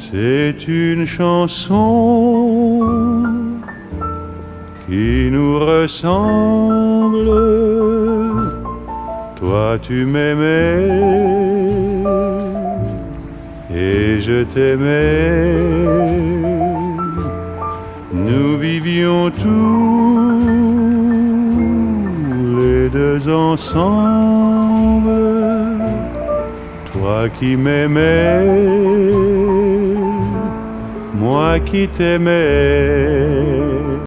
C'est une chanson qui nous ressemble. Toi tu m'aimais et je t'aimais. Nous vivions tous les deux ensemble. Toi qui m'aimais, moi qui t'aimais.